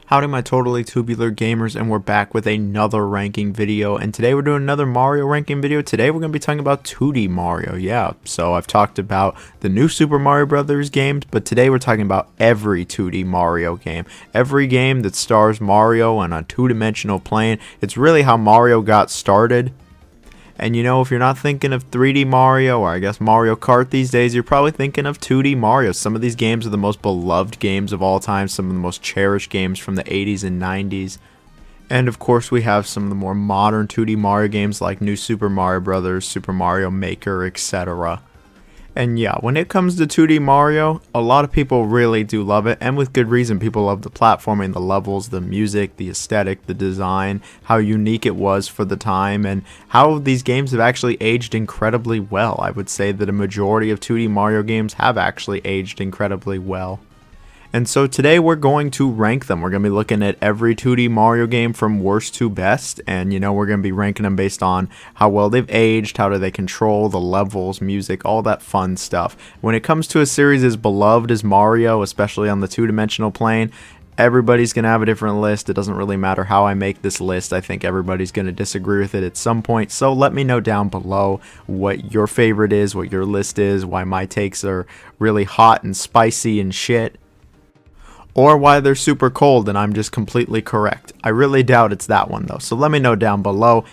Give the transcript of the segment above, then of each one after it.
Howdy my totally tubular gamers, and we're back with another ranking video, and today we're doing another Mario ranking video. Today we're going to be talking about 2D Mario. Yeah, so I've talked about the new Super Mario Brothers games, but today we're talking about every 2D Mario game. Every game that stars Mario on a two-dimensional plane. It's really how Mario got started. And you know, if you're not thinking of 3D Mario, or I guess Mario Kart these days, you're probably thinking of 2D Mario. Some of these games are the most beloved games of all time, some of the most cherished games from the 80s and 90s. And of course, we have some of the more modern 2D Mario games like New Super Mario Bros., Super Mario Maker, etc. And yeah, when it comes to 2D Mario, a lot of people really do love it, and with good reason. People love the platforming, the levels, the music, the aesthetic, the design, how unique it was for the time, and how these games have actually aged incredibly well. I would say that a majority of 2D Mario games have actually aged incredibly well. And so today we're going to rank them. We're going to be looking at every 2D Mario game from worst to best. And you know, we're going to be ranking them based on how well they've aged, how do they control, the levels, music, all that fun stuff. When it comes to a series as beloved as Mario, especially on the two-dimensional plane, everybody's going to have a different list. It doesn't really matter how I make this list. I think everybody's going to disagree with it at some point. So let me know down below what your favorite is, what your list is, why my takes are really hot and spicy and shit, or why they're super cold and I'm just completely correct. I really doubt it's that one though, so let me know down below.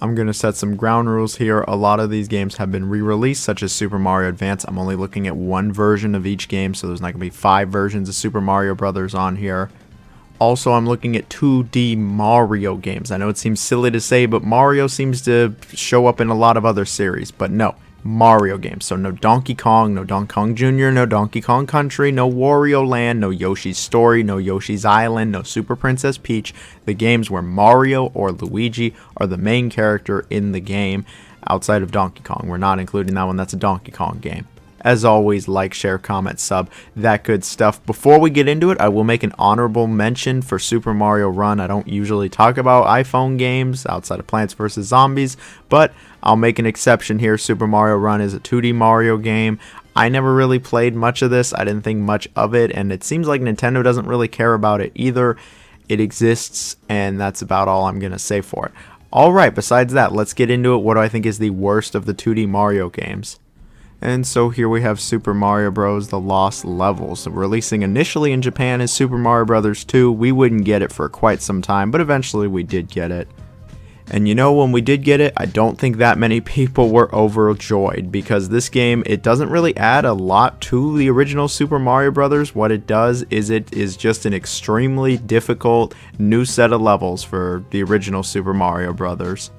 I'm going to set some ground rules here. A lot of these games have been re-released, such as Super Mario Advance. I'm only looking at one version of each game, so there's not going to be 5 versions of Super Mario Brothers on here. Also, I'm looking at 2D Mario games. I know it seems silly to say, but Mario seems to show up in a lot of other series, but no. Mario games. So no Donkey Kong, no Donkey Kong Jr., no Donkey Kong Country, no Wario Land, no Yoshi's Story, no Yoshi's Island, no Super Princess Peach. The games where Mario or Luigi are the main character in the game outside of Donkey Kong. We're not including that one. That's a Donkey Kong game. As always, like, share, comment, sub, that good stuff. Before we get into it, I will make an honorable mention for Super Mario Run. I don't usually talk about iPhone games outside of Plants vs. Zombies, but I'll make an exception here. Super Mario Run is a 2D Mario game. I never really played much of this. I didn't think much of it, and it seems like Nintendo doesn't really care about it either. It exists, and that's about all I'm going to say for it. Alright, besides that, let's get into it. What do I think is the worst of the 2D Mario games? And so here we have Super Mario Bros. The Lost Levels. Releasing initially in Japan as Super Mario Bros. 2, we wouldn't get it for quite some time, but eventually we did get it. And you know, when we did get it, I don't think that many people were overjoyed, because this game, it doesn't really add a lot to the original Super Mario Bros. What it does is it is just an extremely difficult new set of levels for the original Super Mario Bros.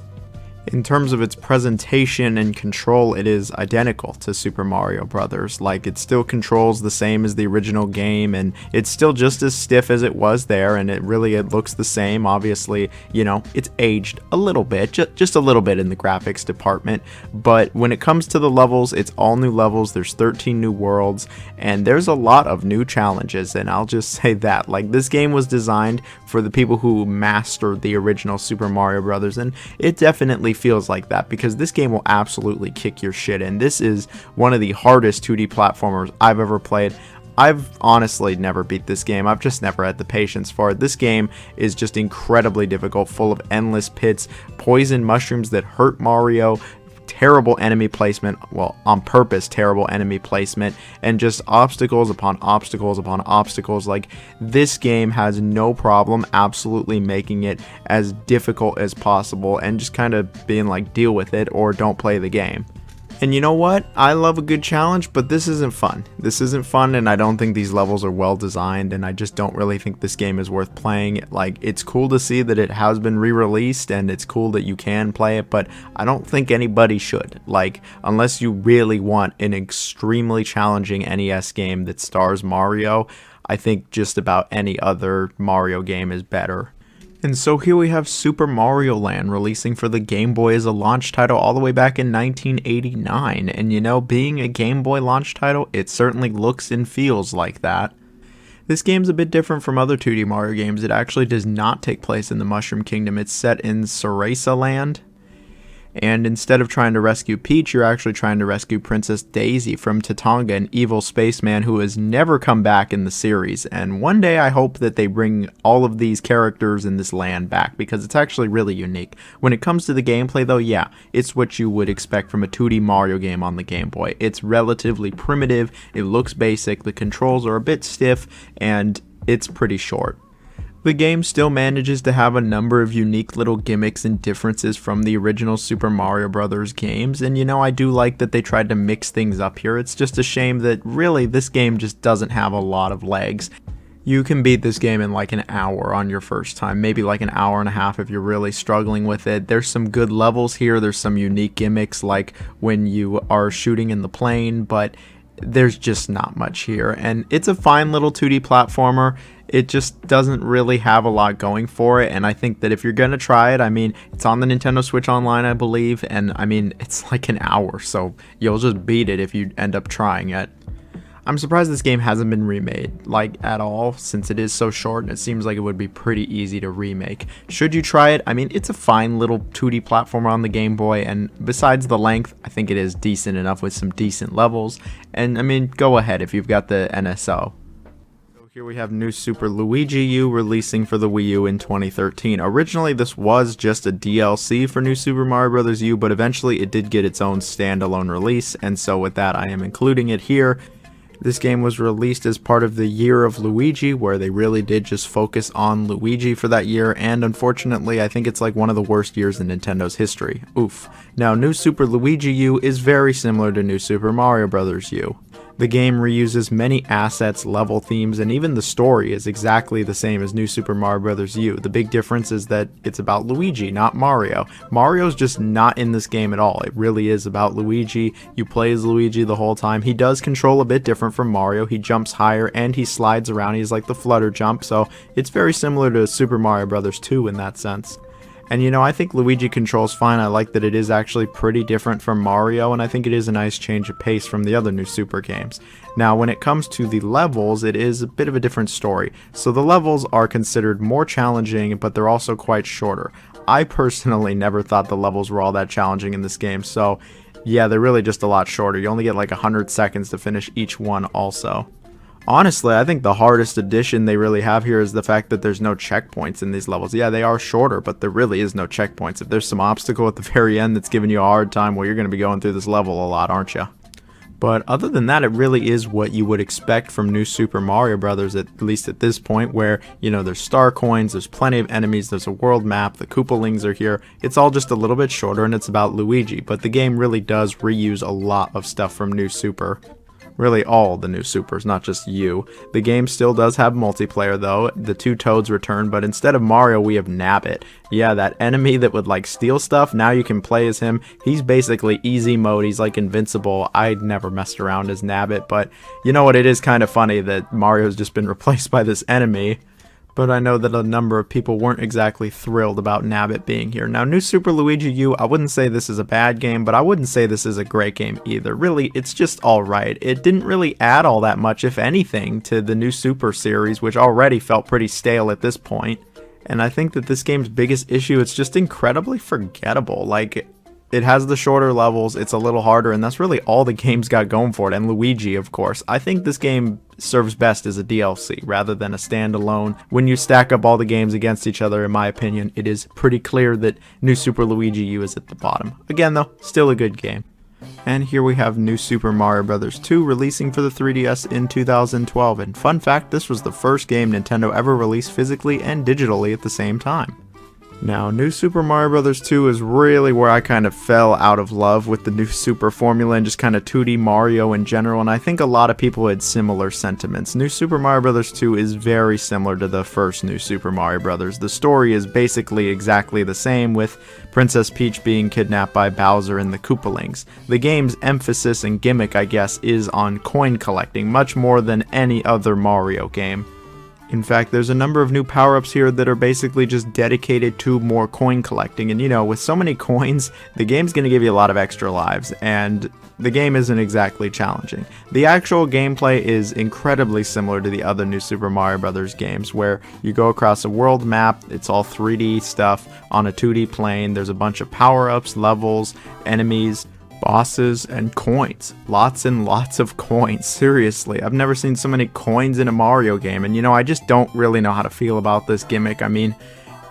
In terms of its presentation and control, it is identical to Super Mario Brothers. Like, it still controls the same as the original game, and it's still just as stiff as it was there, and it looks the same. Obviously, you know, it's aged a little bit, just a little bit in the graphics department, but when it comes to the levels, it's all new levels. There's 13 new worlds, and there's a lot of new challenges, and I'll just say that. Like, this game was designed for the people who mastered the original Super Mario Brothers, and it definitely feels like that, because this game will absolutely kick your shit in. This is one of the hardest 2D platformers I've ever played. I've honestly never beat this game. I've just never had the patience for it. This game is just incredibly difficult, full of endless pits, poison mushrooms that hurt Mario, terrible enemy placement, well, on purpose terrible enemy placement, and just obstacles upon obstacles upon obstacles. Like, this game has no problem absolutely making it as difficult as possible and just kind of being like, deal with it or don't play the game. And you know what? I love a good challenge, but this isn't fun. This isn't fun, and I don't think these levels are well designed, and I just don't really think this game is worth playing. Like, it's cool to see that it has been re-released, and it's cool that you can play it, but I don't think anybody should. Like, unless you really want an extremely challenging NES game that stars Mario, I think just about any other Mario game is better. And so here we have Super Mario Land releasing for the Game Boy as a launch title all the way back in 1989. And you know, being a Game Boy launch title, it certainly looks and feels like that. This game's a bit different from other 2D Mario games. It actually does not take place in the Mushroom Kingdom. It's set in Cereza Land. And instead of trying to rescue Peach, you're actually trying to rescue Princess Daisy from Tatanga, an evil spaceman who has never come back in the series. And one day I hope that they bring all of these characters in this land back, because it's actually really unique. When it comes to the gameplay though, yeah, it's what you would expect from a 2D Mario game on the Game Boy. It's relatively primitive, it looks basic, the controls are a bit stiff, and it's pretty short. The game still manages to have a number of unique little gimmicks and differences from the original Super Mario Bros. Games, and I do like that they tried to mix things up here. It's just a shame that really this game just doesn't have a lot of legs. You can beat this game in like an hour on your first time, maybe like an hour and a half if you're really struggling with it. There's some good levels here, there's some unique gimmicks like when you are shooting in the plane, but there's just not much here. And it's a fine little 2D platformer. It just doesn't really have a lot going for it, and I think that if you're gonna try it, I mean, it's on the Nintendo Switch Online, I believe, and I mean, it's like an hour, so you'll just beat it if you end up trying it. I'm surprised this game hasn't been remade, like, at all, since it is so short, and it seems like it would be pretty easy to remake. Should you try it? I mean, it's a fine little 2D platformer on the Game Boy, and besides the length, I think it is decent enough with some decent levels, and I mean, go ahead if you've got the NSO. Here we have new Super Luigi U releasing for the Wii U in 2013. Originally this was just a DLC for New Super Mario Bros. U, but eventually it did get its own standalone release, and so with that I am including it here. This game was released as part of the Year of Luigi, where they really did just focus on Luigi for that year, and unfortunately I think it's like one of the worst years in Nintendo's history. Oof. Now, New Super Luigi U is very similar to New Super Mario Bros. U. The game reuses many assets, level themes, and even the story is exactly the same as New Super Mario Bros. U. The big difference is that it's about Luigi, not Mario. Mario's just not in this game at all. It really is about Luigi. You play as Luigi the whole time. He does control a bit different from Mario. He jumps higher and he slides around. He's like the flutter jump, so it's very similar to Super Mario Bros. 2 in that sense. And I think Luigi controls fine. I like that it is actually pretty different from Mario, and I think it is a nice change of pace from the other new Super games. Now, when it comes to the levels, it is a bit of a different story. So the levels are considered more challenging, but they're also quite shorter. I personally never thought the levels were all that challenging in this game, so yeah, they're really just a lot shorter. You only get like 100 seconds to finish each one also. Honestly, I think the hardest addition they really have here is the fact that there's no checkpoints in these levels. Yeah, they are shorter, but there really is no checkpoints. If there's some obstacle at the very end that's giving you a hard time, well, you're going to be going through this level a lot, aren't you? But other than that, it really is what you would expect from New Super Mario Bros., at least at this point, where, there's star coins, there's plenty of enemies, there's a world map, the Koopalings are here. It's all just a little bit shorter, and it's about Luigi, but the game really does reuse a lot of stuff from New Super. Really all the new Supers, not just U. The game still does have multiplayer though. The two Toads return, but instead of Mario we have Nabbit. Yeah, that enemy that would like steal stuff, now you can play as him. He's basically easy mode, he's like invincible. I'd never messed around as Nabbit, but you know what, it is kind of funny that Mario's just been replaced by this enemy. But I know that a number of people weren't exactly thrilled about Nabbit being here. Now, New Super Luigi U, I wouldn't say this is a bad game, but I wouldn't say this is a great game either. Really, it's just alright. It didn't really add all that much, if anything, to the New Super series, which already felt pretty stale at this point. And I think that this game's biggest issue, it's just incredibly forgettable. Like, it has the shorter levels, it's a little harder, and that's really all the game's got going for it, and Luigi, of course. I think this game serves best as a DLC rather than a standalone. When you stack up all the games against each other, in my opinion, it is pretty clear that New Super Luigi U is at the bottom. Again though, still a good game. And here we have New Super Mario Bros. 2 releasing for the 3DS in 2012, and fun fact, this was the first game Nintendo ever released physically and digitally at the same time. Now, New Super Mario Bros. 2 is really where I kind of fell out of love with the New Super formula and just kind of 2D Mario in general, and I think a lot of people had similar sentiments. New Super Mario Bros. 2 is very similar to the first New Super Mario Bros. The story is basically exactly the same, with Princess Peach being kidnapped by Bowser and the Koopalings. The game's emphasis and gimmick, I guess, is on coin collecting, much more than any other Mario game. In fact, there's a number of new power-ups here that are basically just dedicated to more coin collecting, and you know, with so many coins, the game's going to give you a lot of extra lives, and the game isn't exactly challenging. The actual gameplay is incredibly similar to the other new Super Mario Bros. Games, where you go across a world map, it's all 3D stuff on a 2D plane, there's a bunch of power-ups, levels, enemies, bosses, and coins. Lots and lots of coins. Seriously, I've never seen so many coins in a Mario game, and you know, I just don't really know how to feel about this gimmick. I mean,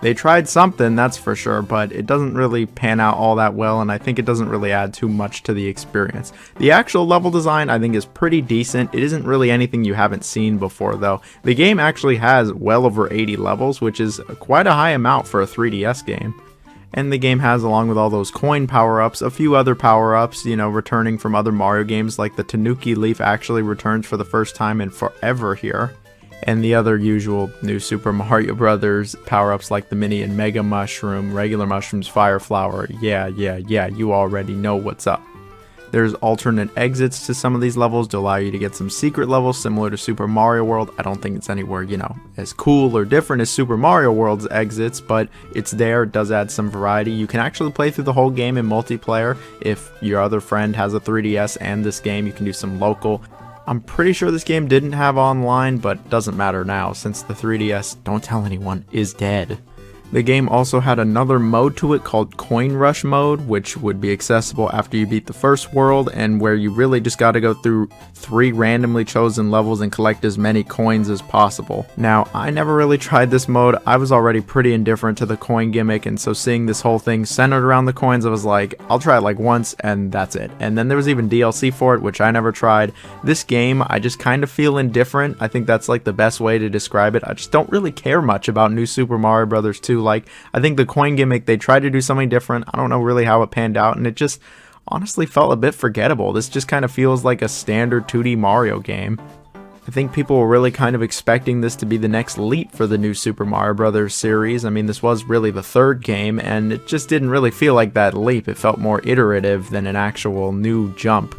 they tried something, that's for sure, but it doesn't really pan out all that well, and I think it doesn't really add too much to the experience. The actual level design, I think, is pretty decent. It isn't really anything you haven't seen before, though. The game actually has well over 80 levels, which is quite a high amount for a 3DS game. And the game has, along with all those coin power-ups, a few other power-ups, you know, returning from other Mario games, like the Tanuki Leaf actually returns for the first time in forever here. And the other usual new Super Mario Brothers power-ups like the Mini and Mega Mushroom, regular mushrooms, Fire Flower, yeah, you already know what's up. There's alternate exits to some of these levels to allow you to get some secret levels similar to Super Mario World. I don't think it's anywhere, you know, as cool or different as Super Mario World's exits, but it's there. It does add some variety. You can actually play through the whole game in multiplayer. If your other friend has a 3DS and this game, you can do some local. I'm pretty sure this game didn't have online, but doesn't matter now since the 3DS, don't tell anyone, is dead. The game also had another mode to it called Coin Rush mode, which would be accessible after you beat the first world, and where you really just got to go through 3 randomly chosen levels and collect as many coins as possible. Now, I never really tried this mode. I was already pretty indifferent to the coin gimmick, and so seeing this whole thing centered around the coins, I was like, I'll try it like once, and that's it. And then there was even DLC for it, which I never tried. This game, I just kind of feel indifferent. I think that's like the best way to describe it. I just don't really care much about New Super Mario Bros. 2. Like, I think the coin gimmick, they tried to do something different. I don't know really how it panned out, and it just honestly felt a bit forgettable. This just kind of feels like a standard 2D Mario game. I think people were really kind of expecting this to be the next leap for the new Super Mario Bros. Series. I mean, this was really the 3rd game, and it just didn't really feel like that leap. It felt more iterative than an actual new jump.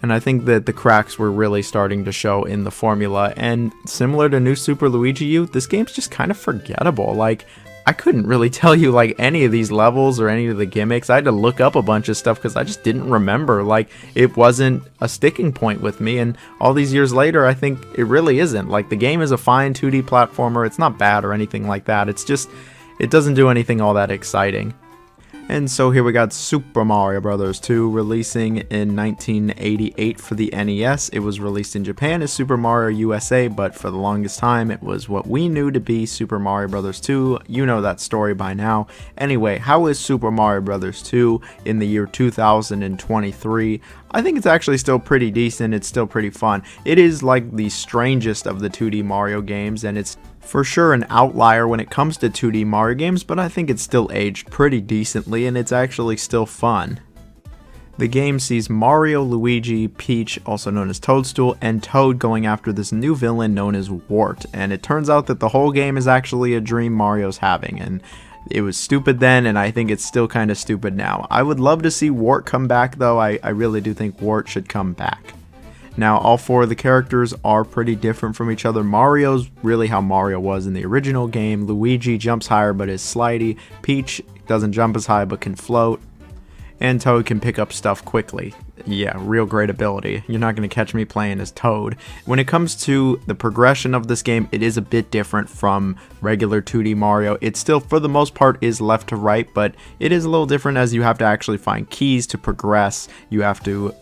And I think that the cracks were really starting to show in the formula, and similar to New Super Luigi U, this game's just kind of forgettable. Like, I couldn't really tell you like any of these levels or any of the gimmicks. I had to look up a bunch of stuff because I just didn't remember. Like, it wasn't a sticking point with me, and all these years later, I think it really isn't. Like, the game is a fine 2D platformer. It's not bad or anything like that. It's just, it doesn't do anything all that exciting. And so here we got Super Mario Bros. 2 releasing in 1988 for the NES. It was released in Japan as Super Mario USA, but for the longest time it was what we knew to be Super Mario Bros. 2. You know that story by now. Anyway, how is Super Mario Bros. 2 in the year 2023? I think it's actually still pretty decent. It's still pretty fun. It is like the strangest of the 2D Mario games, and it's for sure an outlier when it comes to 2D Mario games, but I think it's still aged pretty decently, and it's actually still fun. The game sees Mario, Luigi, Peach, also known as Toadstool, and Toad going after this new villain known as Wart, and it turns out that the whole game is actually a dream Mario's having, and it was stupid then, and I think it's still kind of stupid now. I would love to see Wart come back, though. I really do think Wart should come back. Now, all 4 of the characters are pretty different from each other. Mario's really how Mario was in the original game. Luigi jumps higher but is slidey. Peach doesn't jump as high but can float. And Toad can pick up stuff quickly. Yeah, real great ability. You're not going to catch me playing as Toad. When it comes to the progression of this game, it is a bit different from regular 2D Mario. It still, for the most part, is left to right, but it is a little different as you have to actually find keys to progress. You have to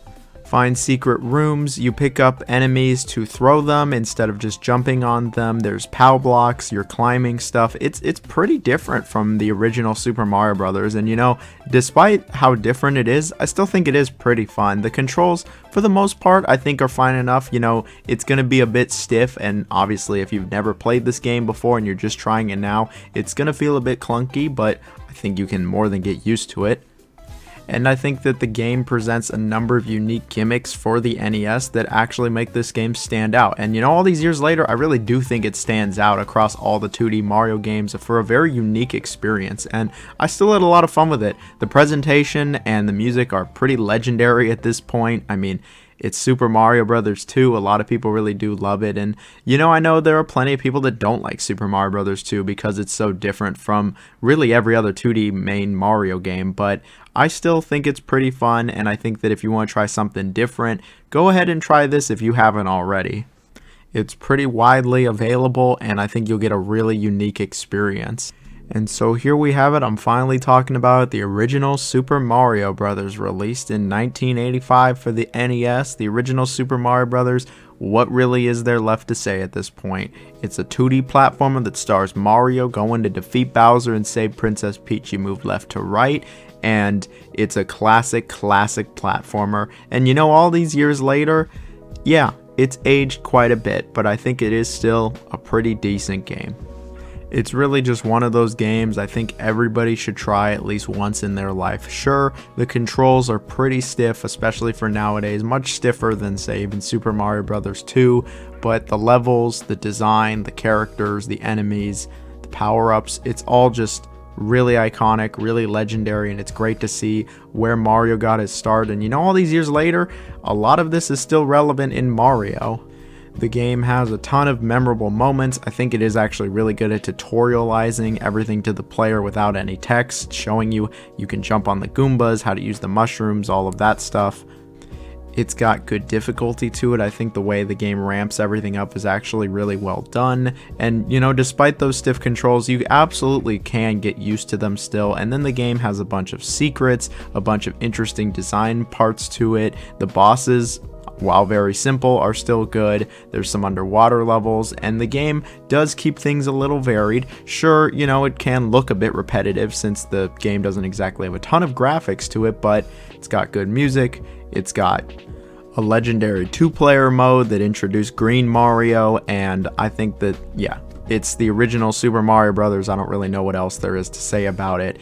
find secret rooms, you pick up enemies to throw them instead of just jumping on them. There's POW blocks, you're climbing stuff. It's pretty different from the original Super Mario Brothers, and you know, despite how different it is, I still think it is pretty fun. The controls, for the most part, I think are fine enough. You know, it's going to be a bit stiff, and obviously if you've never played this game before and you're just trying it now, it's going to feel a bit clunky, but I think you can more than get used to it. And I think that the game presents a number of unique gimmicks for the NES that actually make this game stand out. And you know, all these years later, I really do think it stands out across all the 2D Mario games for a very unique experience, and I still had a lot of fun with it. The presentation and the music are pretty legendary at this point. I mean, It's Super Mario Brothers 2. A lot of people really do love it. And, I know there are plenty of people that don't like Super Mario Brothers 2 because it's so different from really every other 2D main Mario game. But I still think it's pretty fun. And I think that if you want to try something different, go ahead and try this if you haven't already. It's pretty widely available, and I think you'll get a really unique experience. And so here we have it. I'm finally talking about the original Super Mario Brothers, released in 1985 for the NES. The original Super Mario Brothers. What really is there left to say at this point? It's a 2D platformer that stars Mario going to defeat Bowser and save Princess Peach. You move left to right, and it's a classic platformer. And all these years later, yeah, it's aged quite a bit, but I think it is still a pretty decent game. It's really just one of those games I think everybody should try at least once in their life. Sure, the controls are pretty stiff, especially for nowadays, much stiffer than, say, even Super Mario Bros. 2, but the levels, the design, the characters, the enemies, the power-ups, it's all just really iconic, really legendary, and it's great to see where Mario got his start. And all these years later, a lot of this is still relevant in Mario. The game has a ton of memorable moments. I think it is actually really good at tutorializing everything to the player without any text, showing you can jump on the Goombas, how to use the mushrooms, all of that stuff. It's got good difficulty to it. I think the way the game ramps everything up is actually really well done. And, despite those stiff controls, you absolutely can get used to them still. And then the game has a bunch of secrets, a bunch of interesting design parts to it. The bosses, while very simple, are still good. There's some underwater levels, and the game does keep things a little varied. Sure, it can look a bit repetitive since the game doesn't exactly have a ton of graphics to it, but it's got good music. It's got a legendary 2-player mode that introduced Green Mario, and I think that, yeah, it's the original Super Mario Brothers. I don't really know what else there is to say about it.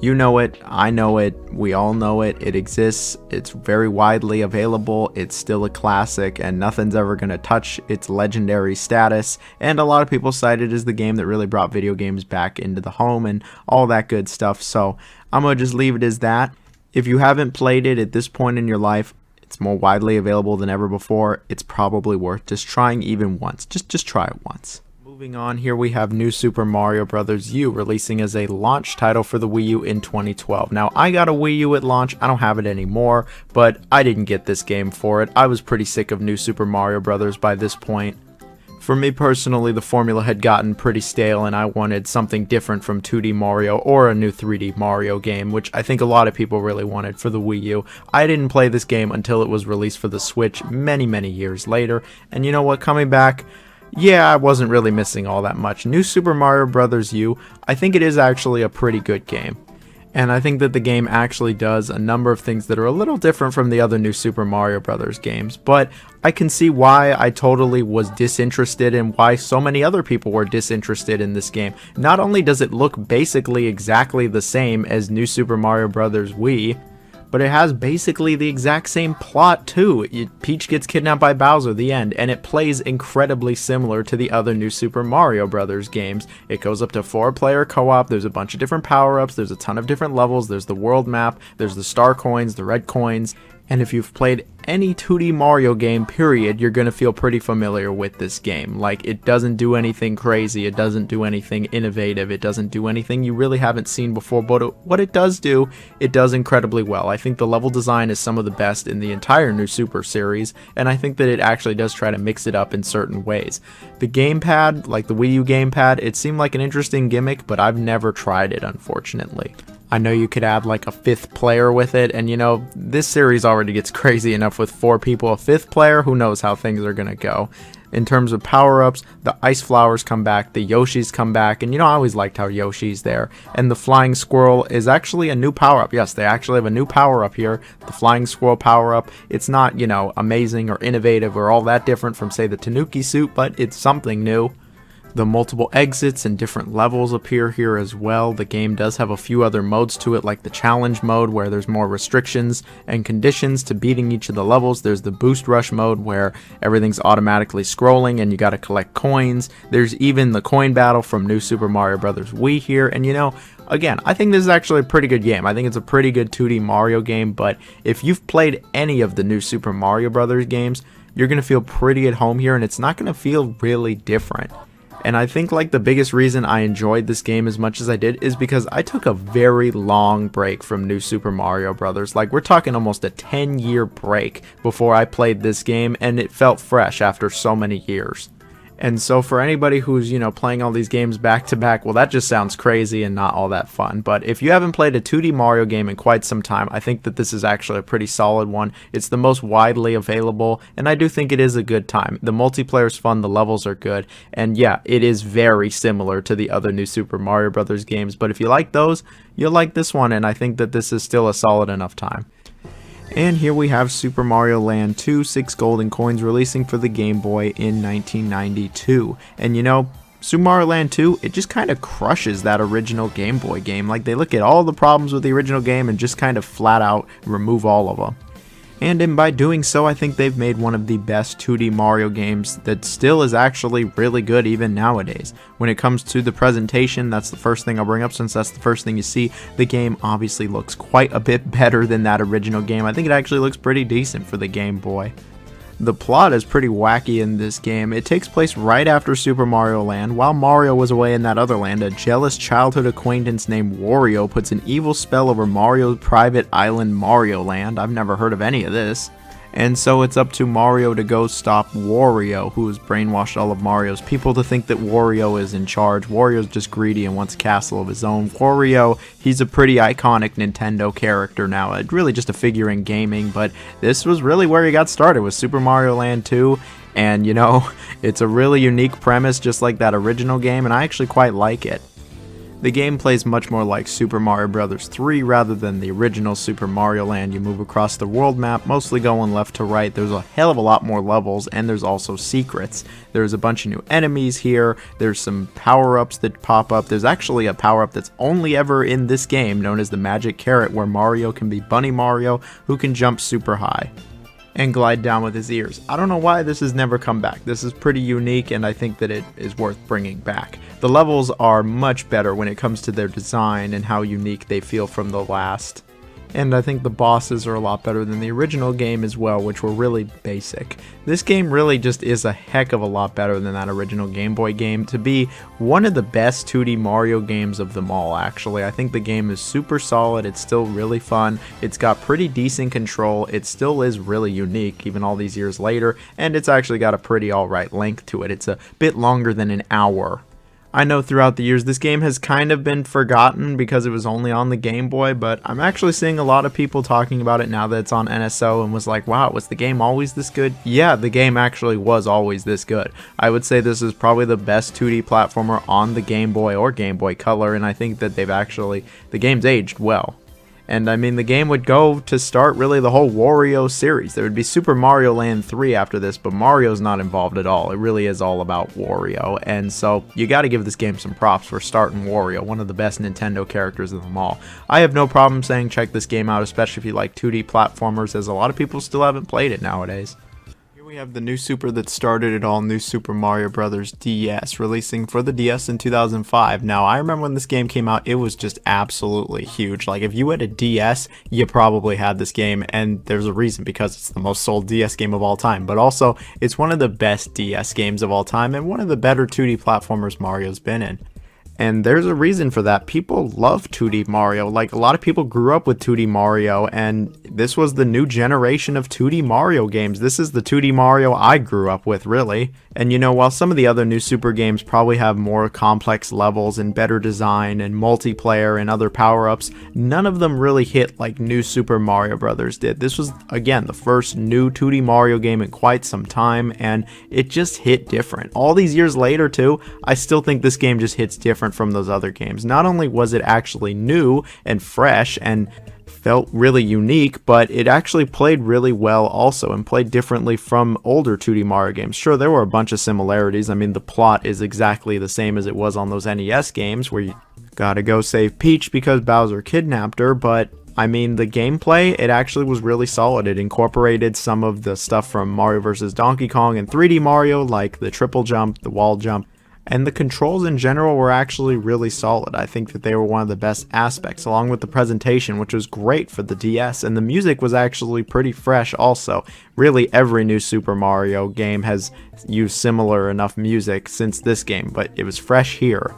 You know it, I know it, we all know it, it exists, it's very widely available, it's still a classic, and nothing's ever going to touch its legendary status, and a lot of people cite it as the game that really brought video games back into the home and all that good stuff, so I'm going to just leave it as that. If you haven't played it at this point in your life, it's more widely available than ever before, it's probably worth just trying even once, just try it once. Moving on, here we have New Super Mario Bros. U releasing as a launch title for the Wii U in 2012. Now, I got a Wii U at launch, I don't have it anymore, but I didn't get this game for it. I was pretty sick of New Super Mario Bros. By this point. For me personally, the formula had gotten pretty stale and I wanted something different from 2D Mario or a new 3D Mario game, which I think a lot of people really wanted for the Wii U. I didn't play this game until it was released for the Switch many years later, and you know what, coming back, yeah, I wasn't really missing all that much. New Super Mario Bros. U, I think it is actually a pretty good game. And I think that the game actually does a number of things that are a little different from the other New Super Mario Bros. Games. But I can see why I totally was disinterested and why so many other people were disinterested in this game. Not only does it look basically exactly the same as New Super Mario Bros. Wii, but it has basically the exact same plot too. Peach gets kidnapped by Bowser, the end, and it plays incredibly similar to the other New Super Mario Bros. Games. It goes up to 4-player co-op, there's a bunch of different power-ups, there's a ton of different levels, there's the world map, there's the star coins, the red coins, and if you've played any 2D Mario game, period, you're going to feel pretty familiar with this game. Like, it doesn't do anything crazy, it doesn't do anything innovative, it doesn't do anything you really haven't seen before, but what it does do, it does incredibly well. I think the level design is some of the best in the entire New Super series, and I think that it actually does try to mix it up in certain ways. The gamepad, like the Wii U gamepad, it seemed like an interesting gimmick, but I've never tried it, unfortunately. I know you could add like a 5th player with it, and this series already gets crazy enough with 4 people. A 5th player, who knows how things are gonna go. In terms of power-ups, the ice flowers come back, the Yoshis come back, and I always liked how Yoshi's there. And the flying squirrel is actually a new power-up. Yes, they actually have a new power-up here, the flying squirrel power-up. It's not, amazing or innovative or all that different from, say, the Tanuki suit, but it's something new. The multiple exits and different levels appear here as well. The game does have a few other modes to it, like the challenge mode where there's more restrictions and conditions to beating each of the levels. There's the boost rush mode where everything's automatically scrolling and you got to collect coins. There's even the coin battle from New Super Mario Bros. Wii here, and you know, again, I think this is actually a pretty good game. I think it's a pretty good 2D Mario game, but if you've played any of the New Super Mario Bros. Games, you're going to feel pretty at home here, and it's not going to feel really different. And I think like the biggest reason I enjoyed this game as much as I did is because I took a very long break from New Super Mario Bros. Like, we're talking almost a 10-year break before I played this game, and it felt fresh after so many years. And so for anybody who's, you know, playing all these games back to back, well, that just sounds crazy and not all that fun. But if you haven't played a 2D Mario game in quite some time, I think that this is actually a pretty solid one. It's the most widely available, and I do think it is a good time. The multiplayer's fun, the levels are good, and yeah, it is very similar to the other New Super Mario Bros. Games. But if you like those, you'll like this one, and I think that this is still a solid enough time. And here we have Super Mario Land 2, 6 golden coins, releasing for the Game Boy in 1992. And you know, Super Mario Land 2, it just kind of crushes that original Game Boy game. Like, they look at all the problems with the original game and just kind of flat out remove all of them. And by doing so, I think they've made one of the best 2D Mario games that still is actually really good even nowadays. When it comes to the presentation, that's the first thing I'll bring up since that's the first thing you see. The game obviously looks quite a bit better than that original game. I think it actually looks pretty decent for the Game Boy. The plot is pretty wacky in this game. It takes place right after Super Mario Land. While Mario was away in that other land, a jealous childhood acquaintance named Wario puts an evil spell over Mario's private island, Mario Land. I've never heard of any of this. And so it's up to Mario to go stop Wario, who has brainwashed all of Mario's people to think that Wario is in charge. Wario's just greedy and wants a castle of his own. Wario, he's a pretty iconic Nintendo character now. Really just a figure in gaming, but this was really where he got started with Super Mario Land 2. And you know, it's a really unique premise just like that original game, and I actually quite like it. The game plays much more like Super Mario Bros. 3 rather than the original Super Mario Land. You move across the world map, mostly going left to right. There's a hell of a lot more levels, and there's also secrets. There's a bunch of new enemies here. There's some power-ups that pop up. There's actually a power-up that's only ever in this game, known as the Magic Carrot, where Mario can be Bunny Mario, who can jump super high and glide down with his ears. I don't know why this has never come back. This is pretty unique, and I think that it is worth bringing back. The levels are much better when it comes to their design and how unique they feel from the last. And I think the bosses are a lot better than the original game as well, which were really basic. This game really just is a heck of a lot better than that original Game Boy game to be one of the best 2D Mario games of them all, actually. I think the game is super solid, it's still really fun, it's got pretty decent control, it still is really unique even all these years later, and it's actually got a pretty alright length to it. It's a bit longer than an hour. I know throughout the years this game has kind of been forgotten because it was only on the Game Boy, but I'm actually seeing a lot of people talking about it now that it's on NSO and was like, wow, was the game always this good? Yeah, the game actually was always this good. I would say this is probably the best 2D platformer on the Game Boy or Game Boy Color, and I think that the game's aged well. And I mean, the game would go to start really the whole Wario series. There would be Super Mario Land 3 after this, but Mario's not involved at all. It really is all about Wario. And so you got to give this game some props for starting Wario, one of the best Nintendo characters of them all. I have no problem saying check this game out, especially if you like 2D platformers, as a lot of people still haven't played it nowadays. We have the new Super that started it all, New Super Mario Bros. DS, releasing for the DS in 2005. Now, I remember when this game came out, it was just absolutely huge. Like, if you had a DS, you probably had this game, and there's a reason, because it's the most sold DS game of all time. But also, it's one of the best DS games of all time, and one of the better 2D platformers Mario's been in. And there's a reason for that. People love 2D Mario. Like, a lot of people grew up with 2D Mario, and this was the new generation of 2D Mario games. This is the 2D Mario I grew up with, really. And you know, while some of the other new Super games probably have more complex levels and better design and multiplayer and other power-ups, none of them really hit like New Super Mario Bros. Did. This was, again, the first new 2D Mario game in quite some time, and it just hit different. All these years later, too, I still think this game just hits different from those other games. Not only was it actually new and fresh and felt really unique, but it actually played really well also and played differently from older 2D Mario games. Sure, there were a bunch of similarities. I mean, the plot is exactly the same as it was on those NES games where you gotta go save Peach because Bowser kidnapped her, but I mean, the gameplay, it actually was really solid. It incorporated some of the stuff from Mario vs. Donkey Kong and 3D Mario, like the triple jump, the wall jump, and the controls in general were actually really solid. I think that they were one of the best aspects, along with the presentation, which was great for the DS, and the music was actually pretty fresh also. Really, every new Super Mario game has used similar enough music since this game, but it was fresh here.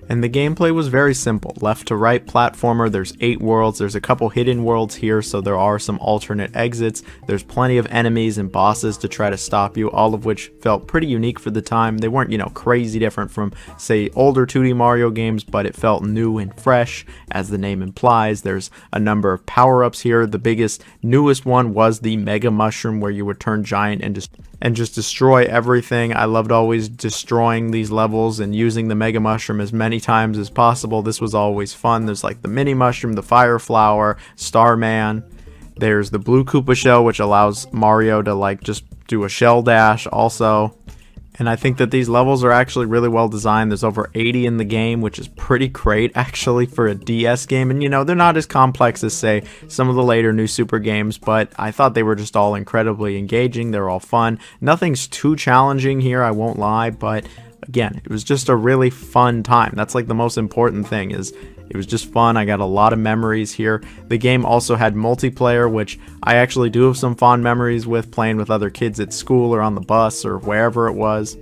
And the gameplay was very simple. Left to right platformer, there's 8 worlds, there's a couple hidden worlds here, so there are some alternate exits. There's plenty of enemies and bosses to try to stop you, all of which felt pretty unique for the time. They weren't, crazy different from, say, older 2D Mario games, but it felt new and fresh, as the name implies. There's a number of power-ups here. The biggest, newest one was the Mega Mushroom, where you would turn giant and just destroy everything. I loved always destroying these levels and using the Mega Mushroom as many times as possible. This was always fun. There's like the Mini Mushroom, the Fire Flower, Starman. There's the Blue Koopa Shell, which allows Mario to like just do a shell dash also. And I think that these levels are actually really well designed. There's over 80 in the game, which is pretty great actually for a DS game. And they're not as complex as, say, some of the later new Super games, but I thought they were just all incredibly engaging. They're all fun. Nothing's too challenging here, I won't lie, but again, it was just a really fun time. That's like the most important thing, is it was just fun. I got a lot of memories here. The game also had multiplayer, which I actually do have some fond memories with, playing with other kids at school or on the bus or wherever it was.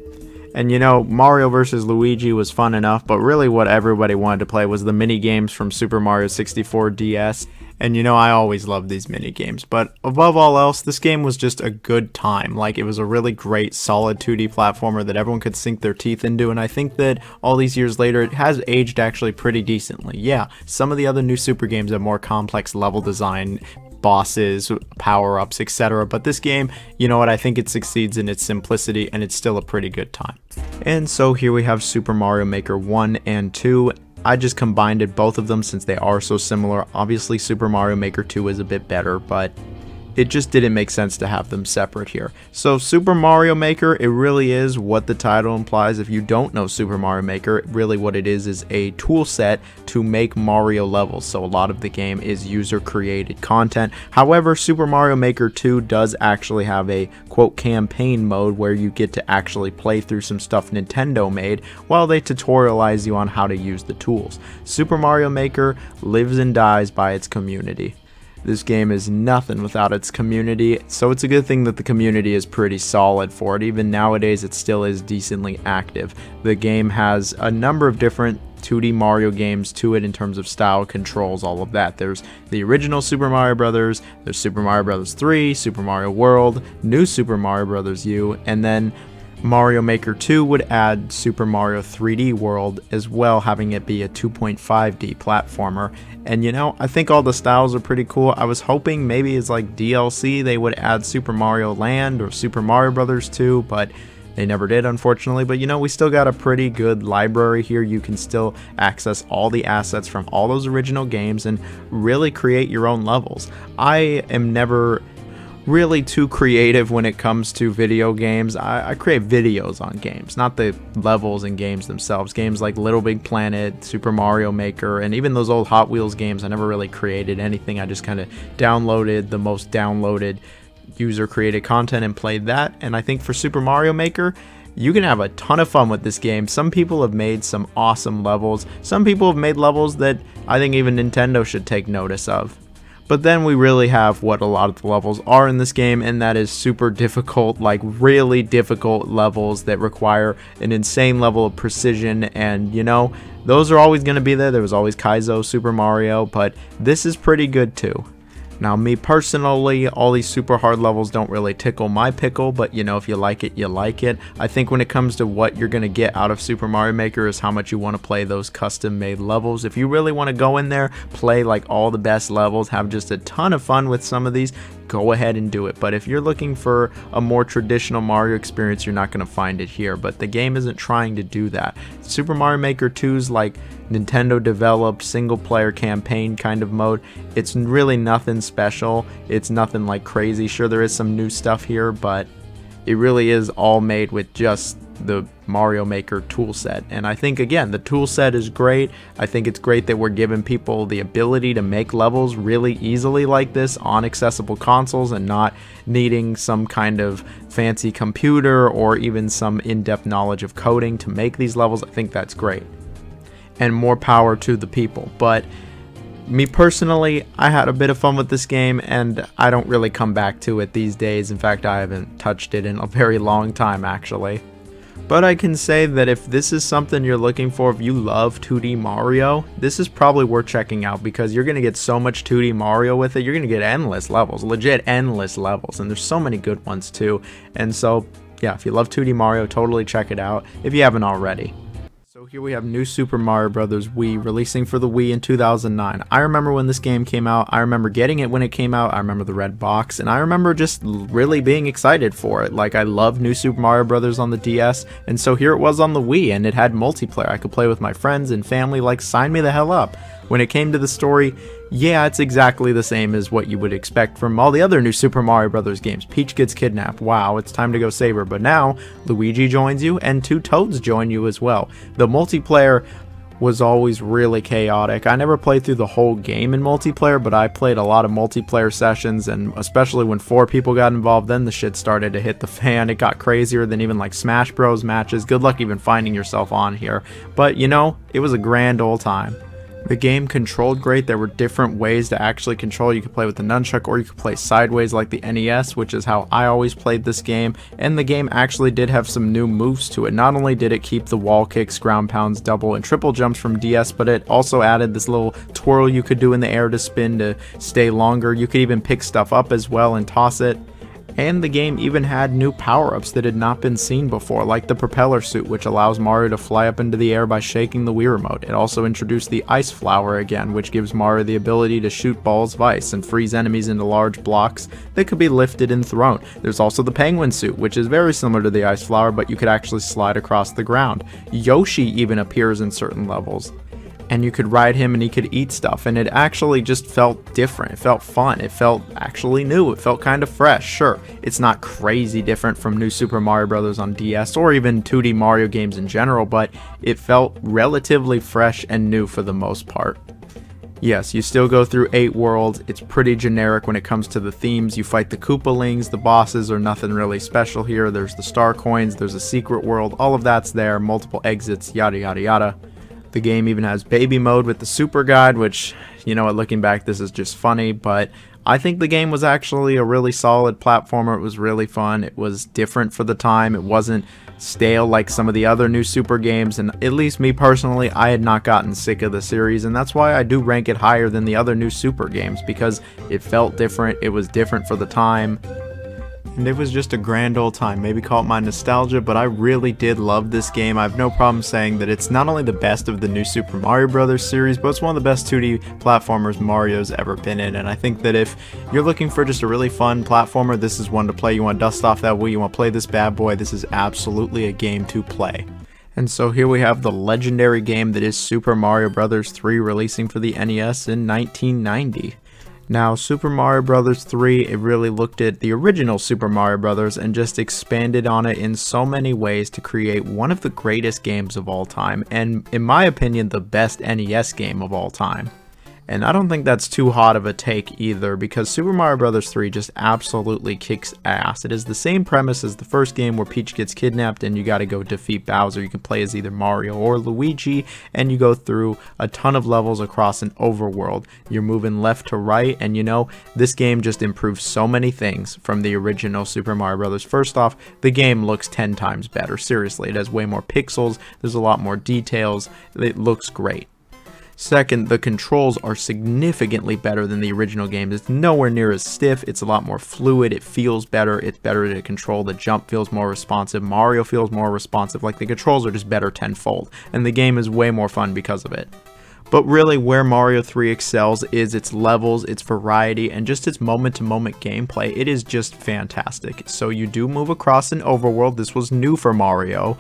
And Mario vs. Luigi was fun enough, but really what everybody wanted to play was the mini games from Super Mario 64 DS. And I always love these mini games, but above all else, this game was just a good time. Like, it was a really great, solid 2D platformer that everyone could sink their teeth into, and I think that all these years later, it has aged actually pretty decently. Yeah, some of the other new Super games have more complex level design, bosses, power-ups, etc. But this game, I think it succeeds in its simplicity, and it's still a pretty good time. And so here we have Super Mario Maker 1 and 2. I just combined both of them since they are so similar. Obviously, Super Mario Maker 2 is a bit better, but it just didn't make sense to have them separate here. So Super Mario Maker, it really is what the title implies. If you don't know Super Mario Maker, really what it is a tool set to make Mario levels. So a lot of the game is user created content. However, Super Mario Maker 2 does actually have a quote campaign mode where you get to actually play through some stuff Nintendo made while they tutorialize you on how to use the tools. Super Mario Maker lives and dies by its community. This game is nothing without its community, so it's a good thing that the community is pretty solid for it. Even nowadays, it still is decently active. The game has a number of different 2D Mario games to it in terms of style, controls, all of that. There's the original Super Mario Brothers, there's Super Mario Brothers 3, Super Mario World, New Super Mario Brothers U, and then Mario Maker 2 would add Super Mario 3D World as well, having it be a 2.5D platformer. And I think all the styles are pretty cool. I was hoping maybe as like DLC they would add Super Mario Land or Super Mario Brothers 2, but they never did, unfortunately. But we still got a pretty good library here. You can still access all the assets from all those original games and really create your own levels. I am never really too creative when it comes to video games. I create videos on games, not the levels and games themselves. Games like Little Big Planet, Super Mario Maker, and even those old Hot Wheels games, I never really created anything. I just kind of downloaded the most downloaded user created content and played that. And I think for Super Mario Maker, you can have a ton of fun with this game. Some people have made some awesome levels. Some people have made levels that I think even Nintendo should take notice of. But then we really have what a lot of the levels are in this game, and that is super difficult, like really difficult levels that require an insane level of precision, and those are always going to be there. There was always Kaizo Super Mario, but this is pretty good too. Now, me personally, all these super hard levels don't really tickle my pickle, but you know, if you like it, you like it. I think when it comes to what you're going to get out of Super Mario Maker is how much you want to play those custom made levels. If you really want to go in there, play like all the best levels, have just a ton of fun with some of these, go ahead and do it. But if you're looking for a more traditional Mario experience, you're not going to find it here. But the game isn't trying to do that. Super Mario Maker 2's like Nintendo developed single player campaign kind of mode. It's really nothing special. It's nothing like crazy. Sure, there is some new stuff here, but it really is all made with just the Mario Maker toolset. And I think, again, the toolset is great. I think it's great that we're giving people the ability to make levels really easily like this on accessible consoles and not needing some kind of fancy computer or even some in-depth knowledge of coding to make these levels. I think that's great. And more power to the people. But me personally, I had a bit of fun with this game, and I don't really come back to it these days. In fact, I haven't touched it in a very long time, actually. But I can say that if this is something you're looking for, if you love 2D Mario, this is probably worth checking out, because you're going to get so much 2D Mario with it. You're going to get endless levels, legit endless levels, and there's so many good ones too. And so, yeah, if you love 2D Mario, totally check it out if you haven't already. So here we have New Super Mario Bros. Wii releasing for the Wii in 2009. I remember when this game came out. I remember getting it when it came out. I remember the red box, and I remember just really being excited for it. Like, I loved New Super Mario Bros. On the DS, and so here it was on the Wii, and it had multiplayer. I could play with my friends and family. Like, sign me the hell up. When it came to the story, yeah, it's exactly the same as what you would expect from all the other new Super Mario Bros. Games. Peach gets kidnapped. Wow, it's time to go save her. But now, Luigi joins you, and two Toads join you as well. The multiplayer was always really chaotic. I never played through the whole game in multiplayer, but I played a lot of multiplayer sessions, and especially when 4 people got involved, then the shit started to hit the fan. It got crazier than even like Smash Bros. Matches. Good luck even finding yourself on here. But, you know, it was a grand old time. The game controlled great. There were different ways to actually control. You could play with the nunchuck, or you could play sideways like the NES, which is how I always played this game. And the game actually did have some new moves to it. Not only did it keep the wall kicks, ground pounds, double and triple jumps from DS, but it also added this little twirl you could do in the air to spin to stay longer. You could even pick stuff up as well and toss it. And the game even had new power-ups that had not been seen before, like the propeller suit, which allows Mario to fly up into the air by shaking the Wii remote. It also introduced the ice flower again, which gives Mario the ability to shoot balls of ice and freeze enemies into large blocks that could be lifted and thrown. There's also the penguin suit, which is very similar to the ice flower, but you could actually slide across the ground. Yoshi even appears in certain levels, and you could ride him and he could eat stuff, and it actually just felt different. It felt fun. It felt actually new. It felt kind of fresh. Sure, it's not crazy different from New Super Mario Bros. On DS or even 2D Mario games in general, but it felt relatively fresh and new for the most part. Yes, you still go through 8 worlds. It's pretty generic when it comes to the themes. You fight the Koopalings, the bosses are nothing really special here. There's the star coins, there's a secret world, all of that's there, multiple exits, yada yada yada. The game even has baby mode with the super guide, which, you know what, looking back, this is just funny, but I think the game was actually a really solid platformer. It was really fun. It was different for the time. It wasn't stale like some of the other new Super games, and at least me personally, I had not gotten sick of the series, and that's why I do rank it higher than the other new Super games, because it felt different. It was different for the time. And it was just a grand old time. Maybe call it my nostalgia, but I really did love this game. I have no problem saying that it's not only the best of the new Super Mario Bros. Series, but it's one of the best 2D platformers Mario's ever been in. And I think that if you're looking for just a really fun platformer, this is one to play. You want to dust off that Wii, you want to play this bad boy, this is absolutely a game to play. And so here we have the legendary game that is Super Mario Bros. 3 releasing for the NES in 1990. Now, Super Mario Bros. 3, it really looked at the original Super Mario Bros. And just expanded on it in so many ways to create one of the greatest games of all time, and in my opinion, the best NES game of all time. And I don't think that's too hot of a take either, because Super Mario Bros. 3 just absolutely kicks ass. It is the same premise as the first game, where Peach gets kidnapped and you gotta go defeat Bowser. You can play as either Mario or Luigi, and you go through a ton of levels across an overworld. You're moving left to right, and you know, this game just improves so many things from the original Super Mario Bros. First off, the game looks 10 times better. Seriously, it has way more pixels, there's a lot more details, it looks great. Second, the controls are significantly better than the original game. It's nowhere near as stiff, it's a lot more fluid, it feels better, it's better to control, the jump feels more responsive, Mario feels more responsive, like the controls are just better tenfold, and the game is way more fun because of it. But really where Mario 3 excels is its levels, its variety, and just its moment-to-moment gameplay. It is just fantastic. So you do move across an overworld, this was new for Mario,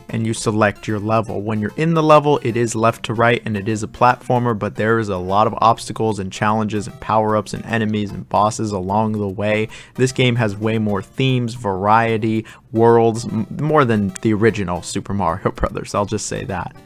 and you select your level. When you're in the level, it is left to right and it is a platformer, but there is a lot of obstacles and challenges and power-ups and enemies and bosses along the way. This game has way more themes, variety, worlds, more than the original Super Mario Brothers, I'll just say that.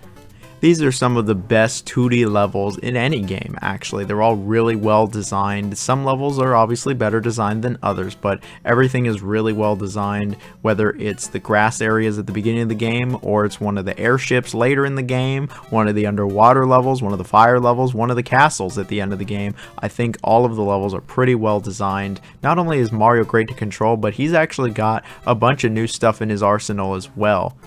These are some of the best 2D levels in any game, actually. They're all really well designed. Some levels are obviously better designed than others, but everything is really well designed, whether it's the grass areas at the beginning of the game, or it's one of the airships later in the game, one of the underwater levels, one of the fire levels, one of the castles at the end of the game. I think all of the levels are pretty well designed. Not only is Mario great to control, but he's actually got a bunch of new stuff in his arsenal as well.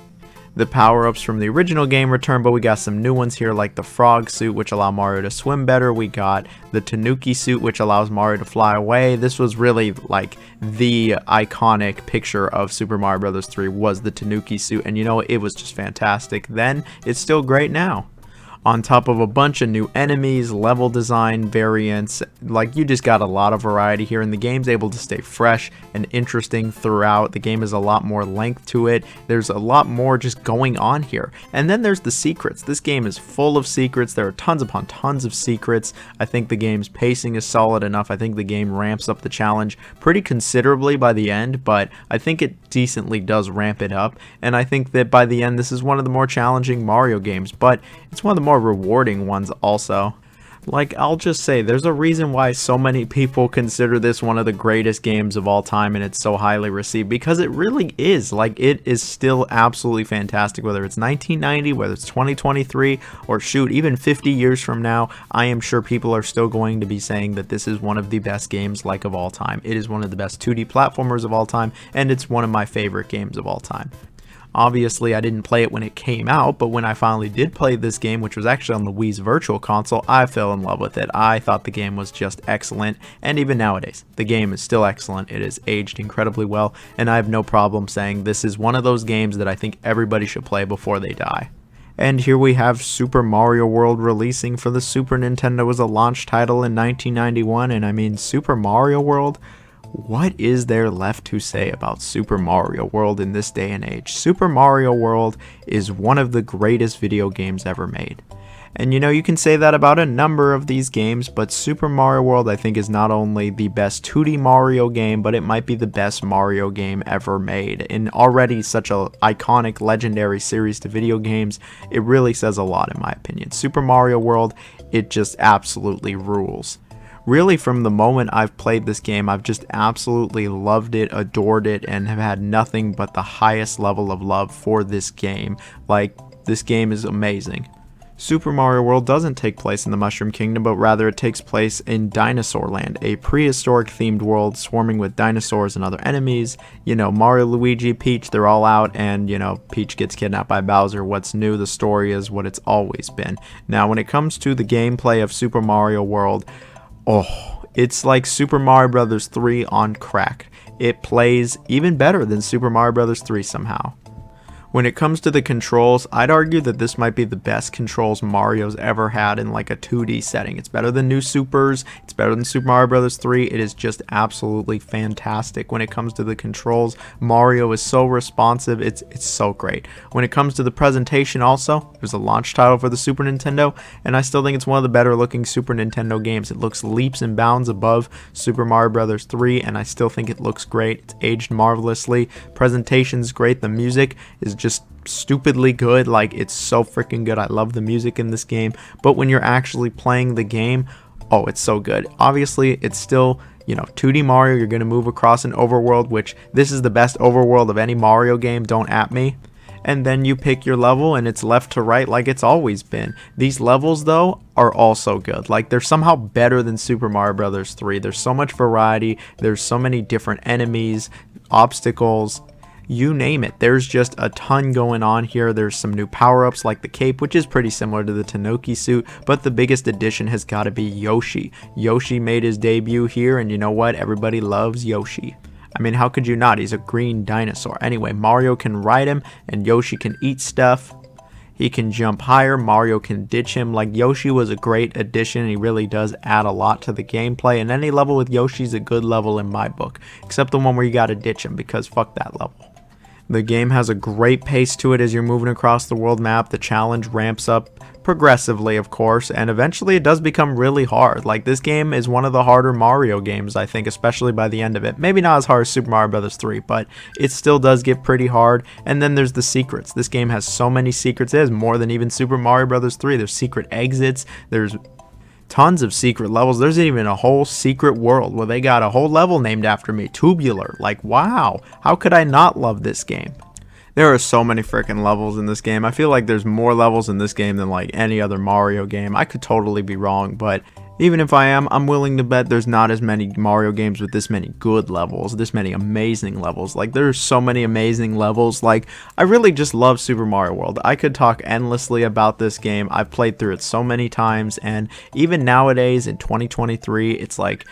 The power-ups from the original game return, but we got some new ones here like the frog suit, which allow Mario to swim better. We got the Tanuki suit, which allows Mario to fly away. This was really like the iconic picture of Super Mario Bros. 3 was the Tanuki suit, and you know, it was just fantastic then. It's still great now. On top of a bunch of new enemies, level design, variants, like you just got a lot of variety here, and the game's able to stay fresh and interesting throughout. The game has a lot more length to it. There's a lot more just going on here. And then there's the secrets. This game is full of secrets. There are tons upon tons of secrets. I think the game's pacing is solid enough. I think the game ramps up the challenge pretty considerably by the end, but I think it decently does ramp it up. And I think that by the end, this is one of the more challenging Mario games, but it's one of the more rewarding ones also. Like, I'll just say, there's a reason why so many people consider this one of the greatest games of all time and it's so highly received, because it really is. Like, it is still absolutely fantastic, whether it's 1990, whether it's 2023, or shoot, even 50 years from now, I am sure people are still going to be saying that this is one of the best games like of all time. It is one of the best 2D platformers of all time, and it's one of my favorite games of all time. Obviously, I didn't play it when it came out, but when I finally did play this game, which was actually on the Wii's Virtual Console, I fell in love with it. I thought the game was just excellent, and even nowadays, the game is still excellent. It has aged incredibly well, and I have no problem saying this is one of those games that I think everybody should play before they die. And here we have Super Mario World releasing for the Super Nintendo as a launch title in 1991, and I mean, Super Mario World? What is there left to say about Super Mario World in this day and age? Super Mario World is one of the greatest video games ever made. And you know, you can say that about a number of these games, but Super Mario World I think is not only the best 2D Mario game, but it might be the best Mario game ever made. In already such a iconic, legendary series to video games, it really says a lot in my opinion. Super Mario World, it just absolutely rules. Really, from the moment I've played this game, I've just absolutely loved it, adored it, and have had nothing but the highest level of love for this game. Like, this game is amazing. Super Mario World doesn't take place in the Mushroom Kingdom, but rather it takes place in Dinosaur Land, a prehistoric themed world swarming with dinosaurs and other enemies. You know, Mario, Luigi, Peach, they're all out, and, you know, Peach gets kidnapped by Bowser. What's new? The story is what it's always been. Now, when it comes to the gameplay of Super Mario World, oh, it's like Super Mario Bros. 3 on crack. It plays even better than Super Mario Bros. 3 somehow. When it comes to the controls, I'd argue that this might be the best controls Mario's ever had in like a 2D setting. It's better than New Supers, it's better than Super Mario Bros. 3, it is just absolutely fantastic. When it comes to the controls, Mario is so responsive, it's so great. When it comes to the presentation also, it was a launch title for the Super Nintendo, and I still think it's one of the better looking Super Nintendo games. It looks leaps and bounds above Super Mario Bros. 3, and I still think it looks great. It's aged marvelously, presentation's great, the music is just stupidly good. Like, it's so freaking good. I love the music in this game, but when you're actually playing the game, oh, it's so good. Obviously, it's still, you know, 2D Mario. You're going to move across an overworld, which this is the best overworld of any Mario game, don't at me. And then you pick your level and it's left to right like it's always been. These levels though are also good. Like, they're somehow better than Super Mario Bros. 3. There's so much variety. There's so many different enemies, obstacles. you name it. There's just a ton going on here. There's some new power-ups like the cape, which is pretty similar to the Tanuki suit, but the biggest addition has got to be Yoshi. Yoshi made his debut here, and you know what? Everybody loves Yoshi. I mean, how could you not? He's a green dinosaur. Anyway, Mario can ride him, and Yoshi can eat stuff. He can jump higher, Mario can ditch him. Like, Yoshi was a great addition. He really does add a lot to the gameplay, and any level with Yoshi's a good level in my book, except the one where you gotta ditch him, because fuck that level. The game has a great pace to it as you're moving across the world map. The challenge ramps up progressively, of course, and eventually it does become really hard. Like, this game is one of the harder Mario games, I think, especially by the end of it. Maybe not as hard as Super Mario Bros. 3, but it still does get pretty hard. And then there's the secrets. This game has so many secrets. It has more than even Super Mario Bros. 3. There's secret exits. There's tons of secret levels. There's even a whole secret world where they got a whole level named after me, Tubular. Like, wow, how could I not love this game? There are so many freaking levels in this game. I feel like there's more levels in this game than like any other Mario game. I could totally be wrong, but even if I am, I'm willing to bet there's not as many Mario games with this many good levels, this many amazing levels. Like, there's so many amazing levels. Like, I really just love Super Mario World. I could talk endlessly about this game. I've played through it so many times, and even nowadays in 2023, it's like,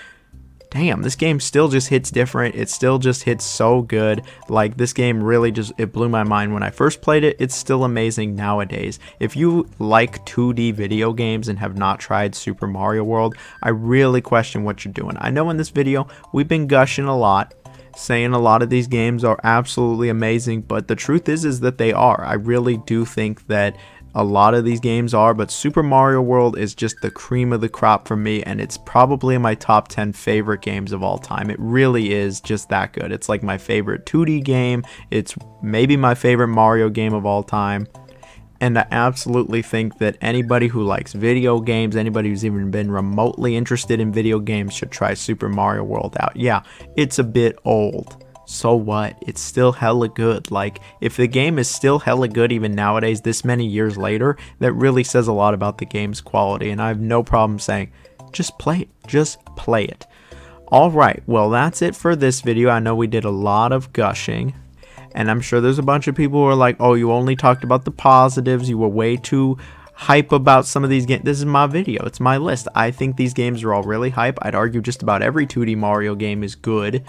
damn, this game still just hits different. It still just hits so good. Like, this game really just, it blew my mind when I first played it. It's still amazing nowadays. If you like 2D video games and have not tried Super Mario World, I really question what you're doing. I know in this video we've been gushing a lot, saying a lot of these games are absolutely amazing, but the truth is that they are. I really do think that a lot of these games are, but Super Mario World is just the cream of the crop for me, and it's probably in my top 10 favorite games of all time. It really is just that good. It's like my favorite 2D game. It's maybe my favorite Mario game of all time. And I absolutely think that anybody who likes video games, anybody who's even been remotely interested in video games, should try Super Mario World out. Yeah, it's a bit old. So what? It's still hella good. Like, if the game is still hella good even nowadays, this many years later, that really says a lot about the game's quality, and I have no problem saying, just play it. Just play it. Alright, well, that's it for this video. I know we did a lot of gushing, and I'm sure there's a bunch of people who are like, oh, you only talked about the positives, you were way too hype about some of these games. This is my video, it's my list. I think these games are all really hype. I'd argue just about every 2D Mario game is good.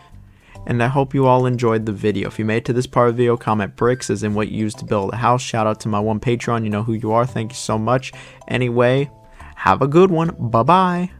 And I hope you all enjoyed the video. If you made it to this part of the video, comment bricks as in what you used to build a house. Shout out to my one Patreon. You know who you are. Thank you so much. Anyway, have a good one. Bye-bye.